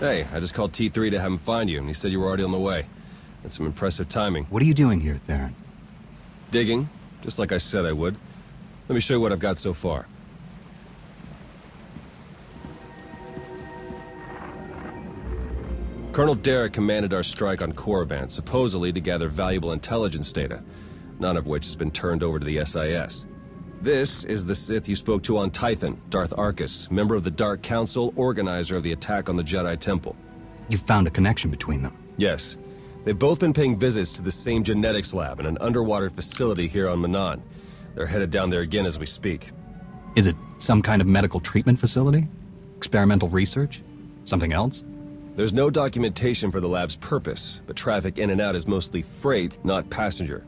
Hey, I just called T3 to have him find you, and he said you were already on the way. That's some impressive timing. What are you doing here, Theron? Digging, just like I said I would. Let me show you what I've got so far. Colonel Derek commanded our strike on Korriban, supposedly to gather valuable intelligence data, none of which has been turned over to the SIS. This is the Sith you spoke to on Tython, Darth Arkus, member of the Dark Council, organizer of the attack on the Jedi Temple. You found a connection between them? Yes. They've both been paying visits to the same genetics lab in an underwater facility here on Manaan. They're headed down there again as we speak. Is it some kind of medical treatment facility? Experimental research? Something else? There's no documentation for the lab's purpose, but traffic in and out is mostly freight, not passenger.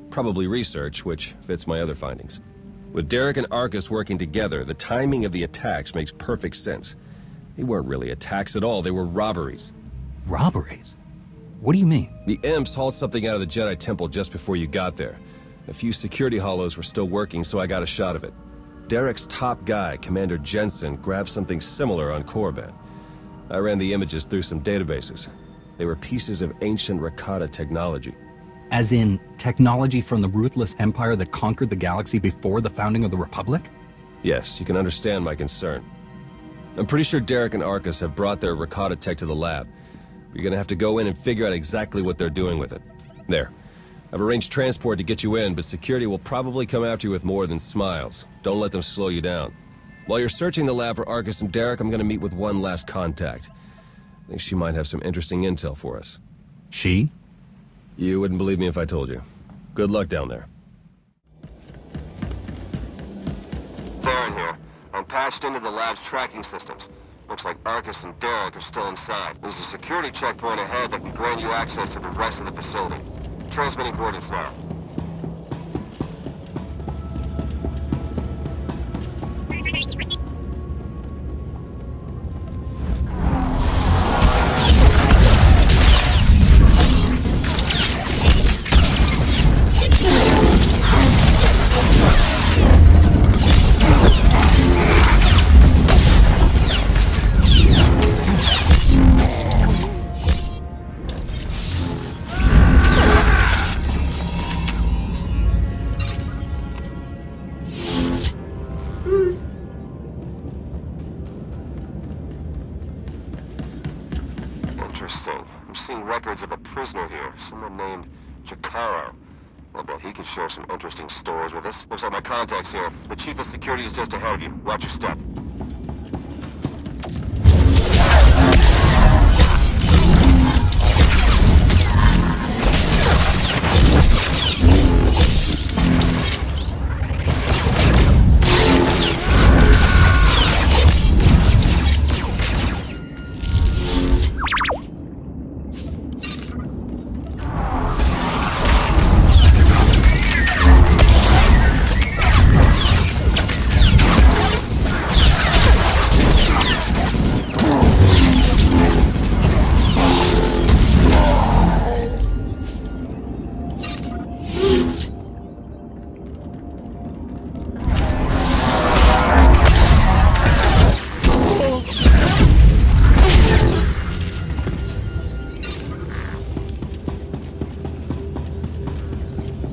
Probably research, which fits my other findings. With Derek and Arkus working together, the timing of the attacks makes perfect sense. They weren't really attacks at all, they were robberies. Robberies? What do you mean? The Imps hauled something out of the Jedi Temple just before you got there. A few security hollows were still working, so I got a shot of it. Derek's top guy, Commander Jensen, grabbed something similar on Korriban. I ran the images through some databases. They were pieces of ancient Rakata technology. As in, technology from the ruthless empire that conquered the galaxy before the founding of the Republic? Yes, you can understand my concern. I'm pretty sure Derek and Arkus have brought their Rakata tech to the lab. You're gonna have to go in and figure out exactly what they're doing with it. There. I've arranged transport to get you in, but security will probably come after you with more than smiles. Don't let them slow you down. While you're searching the lab for Arkus and Derek, I'm gonna meet with one last contact. I think she might have some interesting intel for us. She? You wouldn't believe me if I told you. Good luck down there. Theron here. I'm patched into the lab's tracking systems. Looks like Arkus and Derek are still inside. There's a security checkpoint ahead that can grant you access to the rest of the facility. Transmitting coordinates now. Interesting. I'm seeing records of a prisoner here, someone named Jakara. I bet he could share some interesting stories with us. Looks like my contact's here. The chief of security is just ahead of you. Watch your step.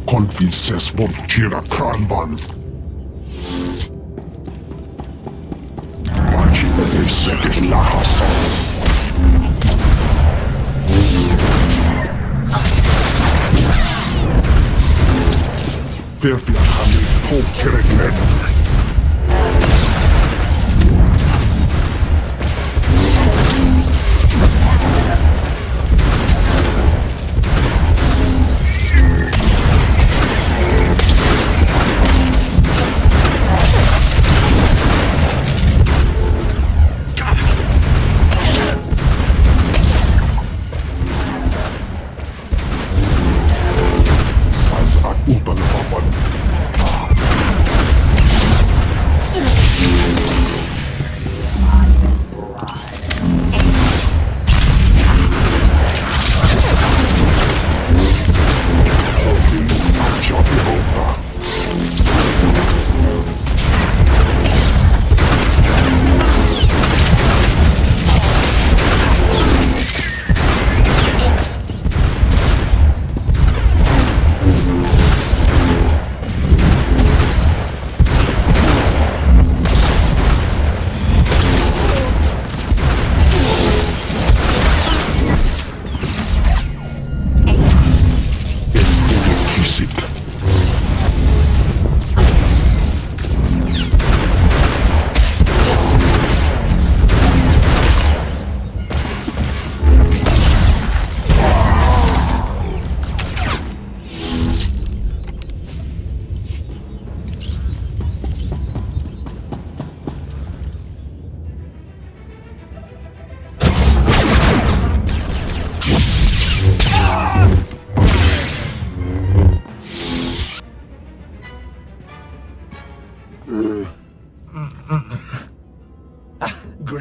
Konfices von Kira Kranvan. Vakile seges lahas. Verfia hamil pokreglen.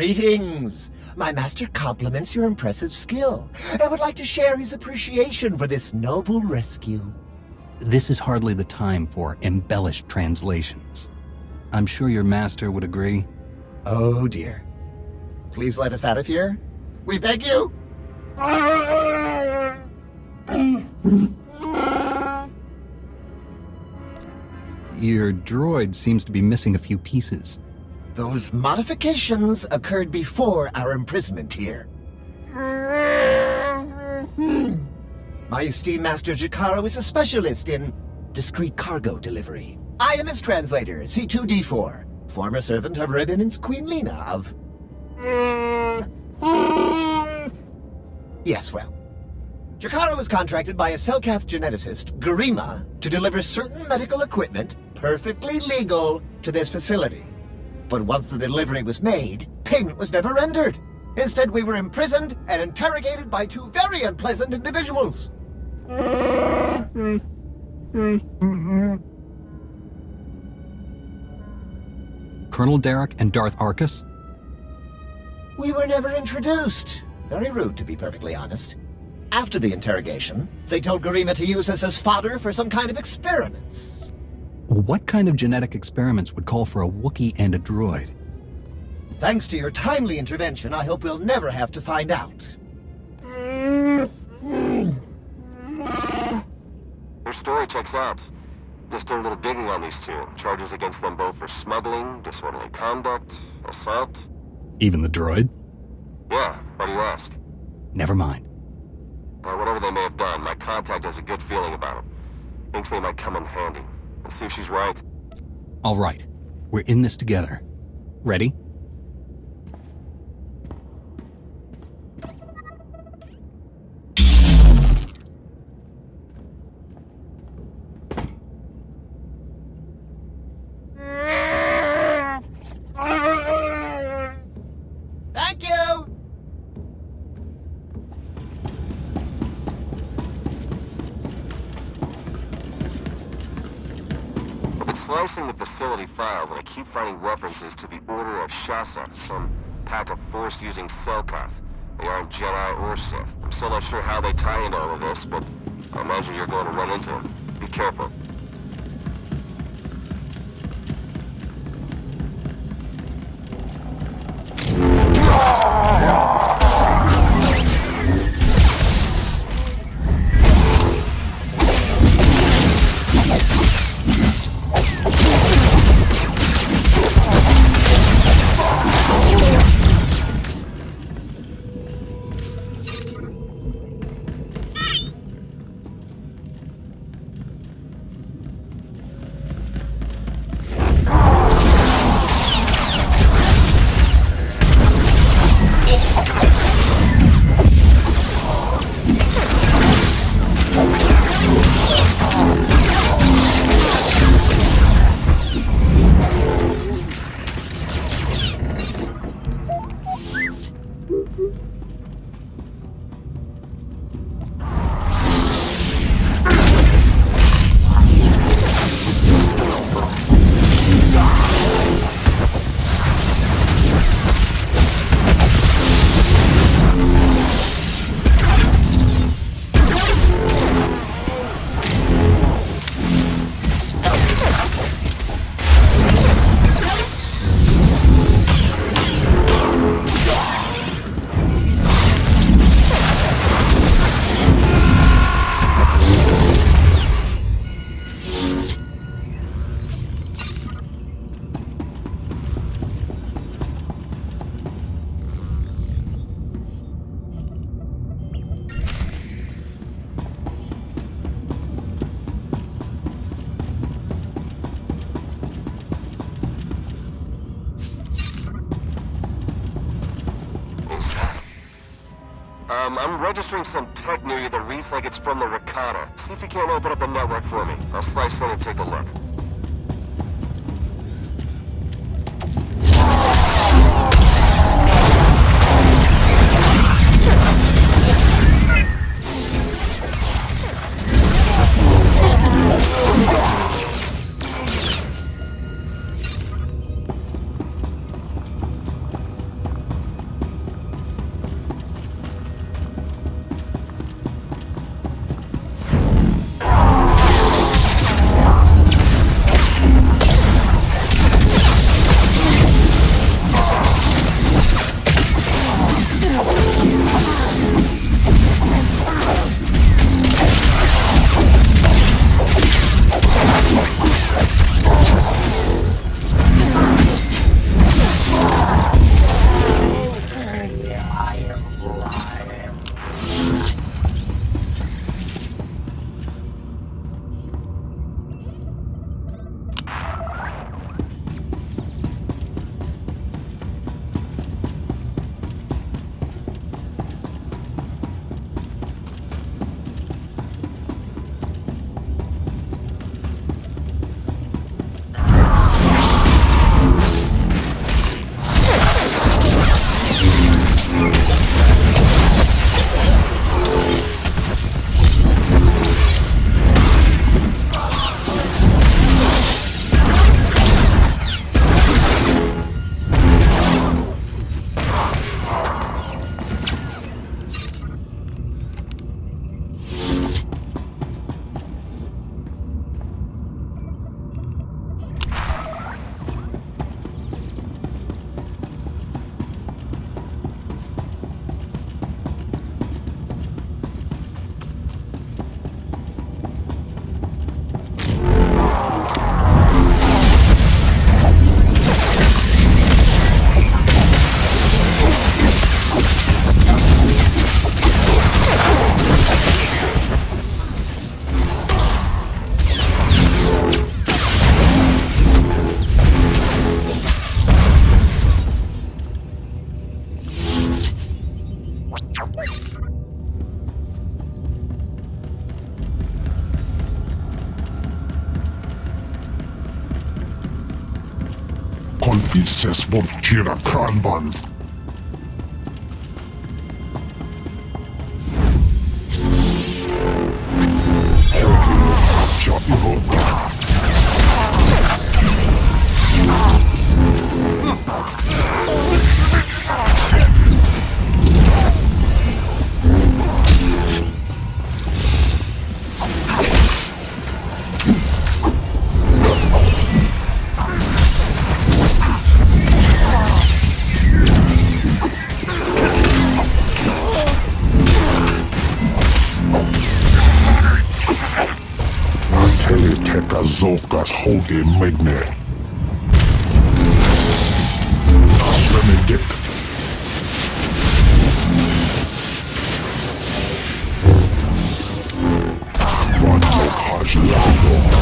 Greetings! My master compliments your impressive skill and would like to share his appreciation for this noble rescue. This is hardly the time for embellished translations. I'm sure your master would agree. Oh dear. Please let us out of here. We beg you! Your droid seems to be missing a few pieces. Those modifications occurred before our imprisonment here. My esteemed master Jakara was a specialist in discreet cargo delivery. I am his translator, C2D4, former servant of Revan and Queen Lena of... Yes, well. Jakara was contracted by a Selkath geneticist, Garima, to deliver certain medical equipment, perfectly legal, to this facility. But once the delivery was made, payment was never rendered. Instead, we were imprisoned and interrogated by two very unpleasant individuals. Colonel Derek and Darth Arcus? We were never introduced. Very rude, to be perfectly honest. After the interrogation, they told Garima to use us as fodder for some kind of experiments. What kind of genetic experiments would call for a Wookiee and a droid? Thanks to your timely intervention, I hope we'll never have to find out. Your story checks out. Just did a little digging on these two. Charges against them both for smuggling, disorderly conduct, assault. Even the droid? Yeah, why do you ask? Never mind. Whatever they may have done, my contact has a good feeling about them. Thinks they might come in handy. Let's see if she's right. All right. We're in this together. Ready? Thank you! I've been slicing the facility files, and I keep finding references to the Order of Shasa, some pack of Force-using Selkath. They aren't Jedi or Sith. I'm still not sure how they tie into all of this, but I imagine you're going to run into them. Be careful. I'm registering some tech near you that reads like it's from the Rakata. See if you can't open up the network for me. I'll slice in and take a look. Konfisses vårt kära kranband. Zokas HokieGamer. Svemmedik. Van Jokas Lando.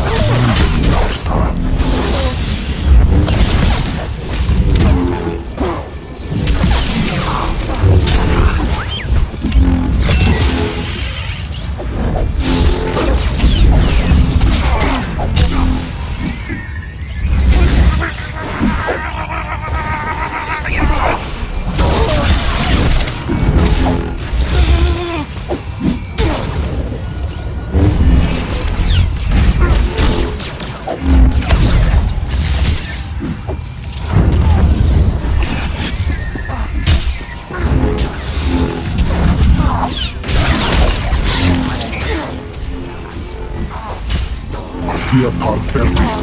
Viertal fertig.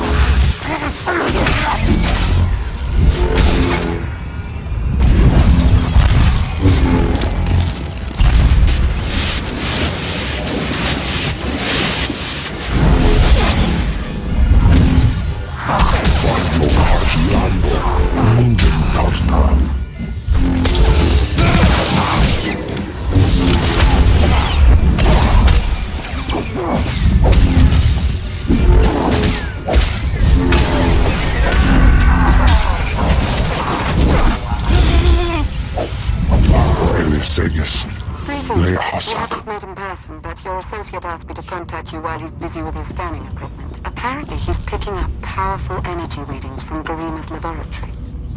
haven't met in person, but your associate asked me to contact you while he's busy with his scanning equipment. Apparently, he's picking up powerful energy readings from Garima's laboratory.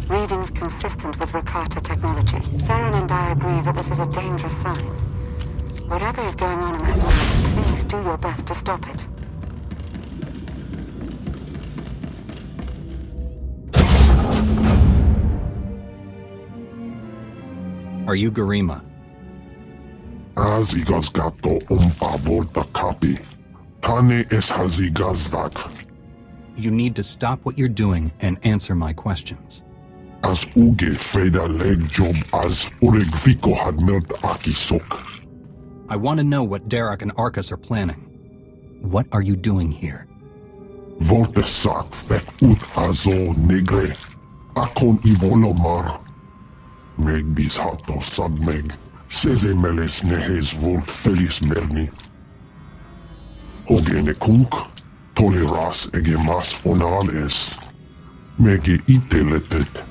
Readings consistent with Rakata technology. Theron and I agree that this is a dangerous sign. Whatever is going on in that lab, please do your best to stop it. Are you Garima? Hazigazgato umpa volta kapi. Tane es hazigazdak. You need to stop what you're doing and answer my questions. As uge freda leg job as uregviko had melt akisok. I want to know what Derek and Arcus are planning. What are you doing here? Volte sak vet ut azo negre. Akon ivolomar. Meg bis hato sadmeg. Seze meles nehes volt felis merni. Hogene kunk. Toleras ege mas onal es. Mege iteletet.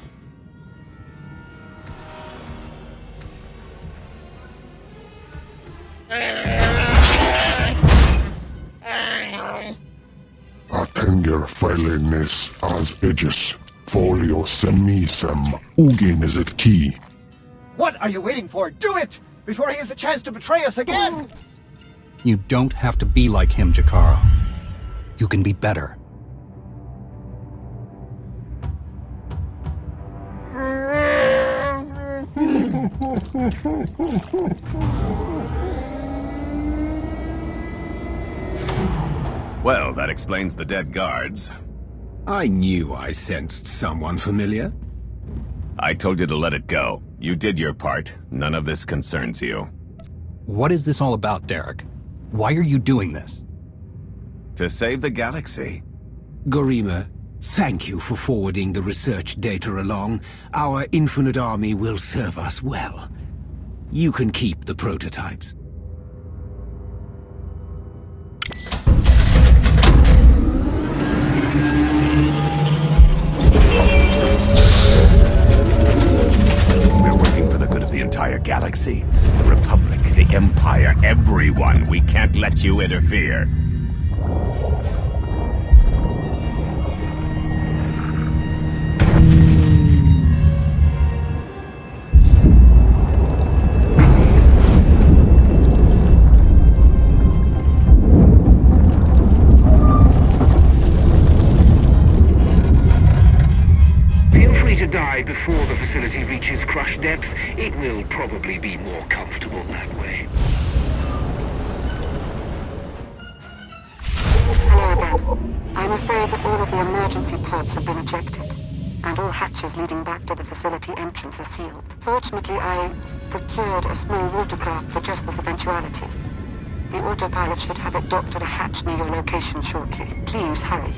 Atenger feilenes as edges. Folio semisem. Ugenes et key. What are you waiting for? Do it! Before he has a chance to betray us again! You don't have to be like him, Jakara. You can be better. Well, that explains the dead guards. I knew I sensed someone familiar. I told you to let it go. You did your part. None of this concerns you. What is this all about, Derek? Why are you doing this? To save the galaxy. Garima, thank you for forwarding the research data along. Our infinite army will serve us well. You can keep the prototypes. We're working for the good of the entire entire galaxy. The Republic, the Empire, everyone. We can't let you interfere. To die before the facility reaches crush depth, it will probably be more comfortable that way. Hello again. I'm afraid that all of the emergency pods have been ejected, and all hatches leading back to the facility entrance are sealed. Fortunately, I procured a small watercraft for just this eventuality. The autopilot should have it docked at a hatch near your location shortly. Please hurry.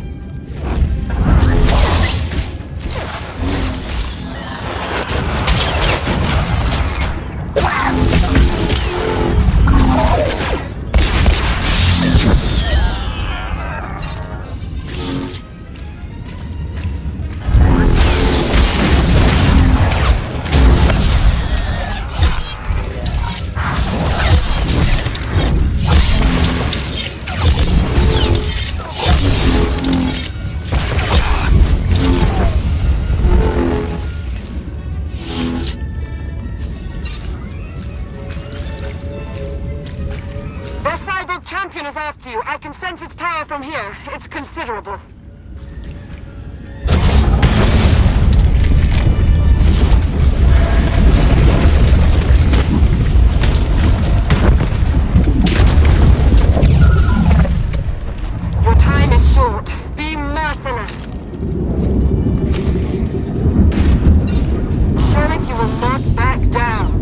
After you. I can sense its power from here. It's considerable. Your time is short. Be merciless. Show it you will not back down.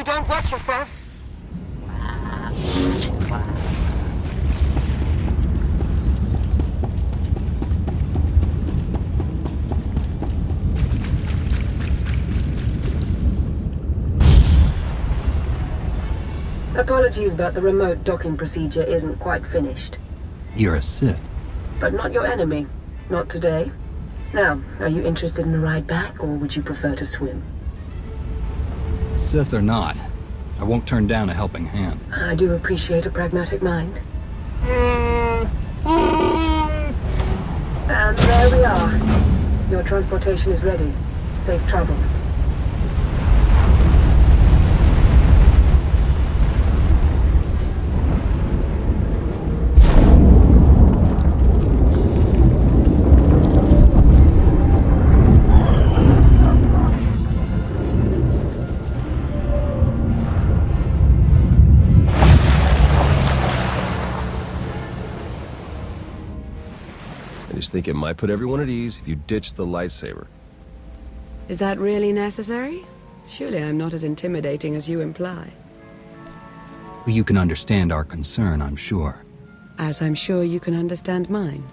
don't watch yourself. Apologies, but the remote docking procedure isn't quite finished. You're a Sith. But not your enemy. Not today. Now, are you interested in a ride back, or would you prefer to swim? Sith or not, I won't turn down a helping hand. I do appreciate a pragmatic mind. And there we are. Your transportation is ready. Safe travels. I just think it might put everyone at ease if you ditch the lightsaber. Is that really necessary? Surely I'm not as intimidating as you imply. You can understand our concern, I'm sure. As I'm sure you can understand mine.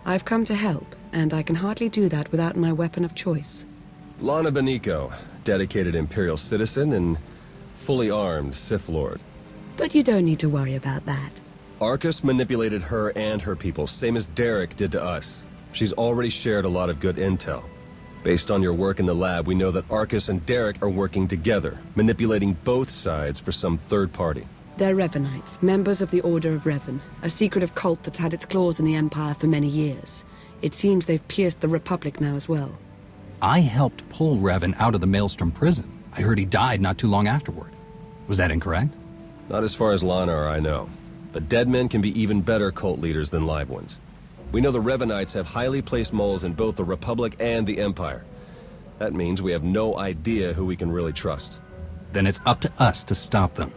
I've come to help, and I can hardly do that without my weapon of choice. Lana Beniko, dedicated Imperial citizen and fully armed Sith Lord. But you don't need to worry about that. Arcus manipulated her and her people, same as Derek did to us. She's already shared a lot of good intel. Based on your work in the lab, we know that Arcus and Derek are working together, manipulating both sides for some third party. They're Revanites, members of the Order of Revan, a secretive cult that's had its claws in the Empire for many years. It seems they've pierced the Republic now as well. I helped pull Revan out of the Maelstrom prison. I heard he died not too long afterward. Was that incorrect? Not as far as Lana or I know. But dead men can be even better cult leaders than live ones. We know the Revanites have highly placed moles in both the Republic and the Empire. That means we have no idea who we can really trust. Then it's up to us to stop them.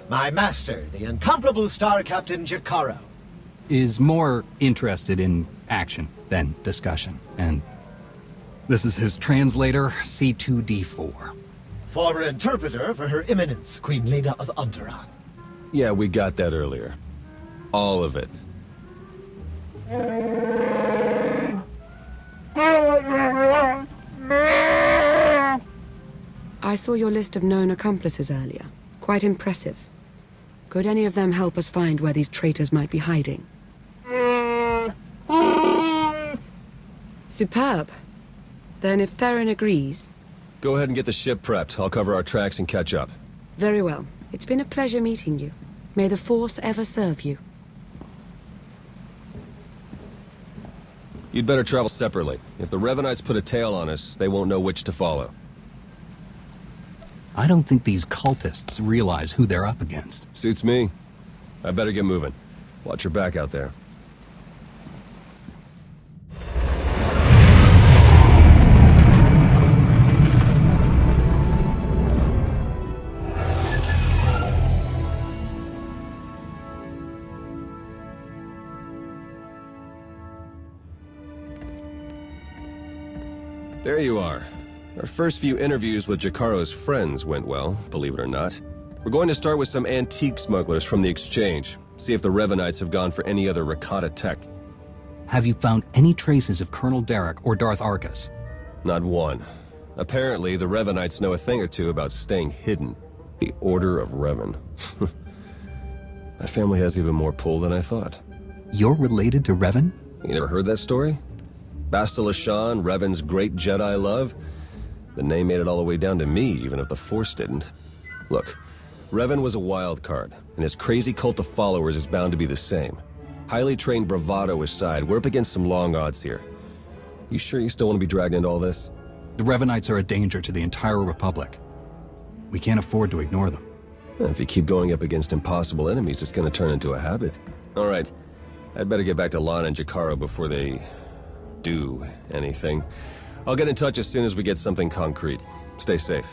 My master, the incomparable Star Captain Jakara. Is more interested in action than discussion, and this is his translator, C2D4. Former interpreter for Her Eminence, Queen Leda of Onderon. Yeah, we got that earlier. All of it. I saw your list of known accomplices earlier. Quite impressive. Could any of them help us find where these traitors might be hiding? Superb. Then if Theron agrees... Go ahead and get the ship prepped. I'll cover our tracks and catch up. Very well. It's been a pleasure meeting you. May the Force ever serve you. You'd better travel separately. If the Revanites put a tail on us, they won't know which to follow. I don't think these cultists realize who they're up against. Suits me. I better get moving. Watch your back out there. There you are. Our first few interviews with Jakara's friends went well, believe it or not. We're going to start with some antique smugglers from the exchange, see if the Revanites have gone for any other Rakata tech. Have you found any traces of Colonel Derek or Darth Arcus? Not one. Apparently, the Revanites know a thing or two about staying hidden. The Order of Revan. My family has even more pull than I thought. You're related to Revan? You never heard that story? Bastila Shan, Revan's great Jedi love? The name made it all the way down to me, even if the Force didn't. Look, Revan was a wild card, and his crazy cult of followers is bound to be the same. Highly trained bravado aside, we're up against some long odds here. You sure you still want to be dragged into all this? The Revanites are a danger to the entire Republic. We can't afford to ignore them. If you keep going up against impossible enemies, it's going to turn into a habit. All right, I'd better get back to Lana and Jakara before they do anything. I'll get in touch as soon as we get something concrete. Stay safe.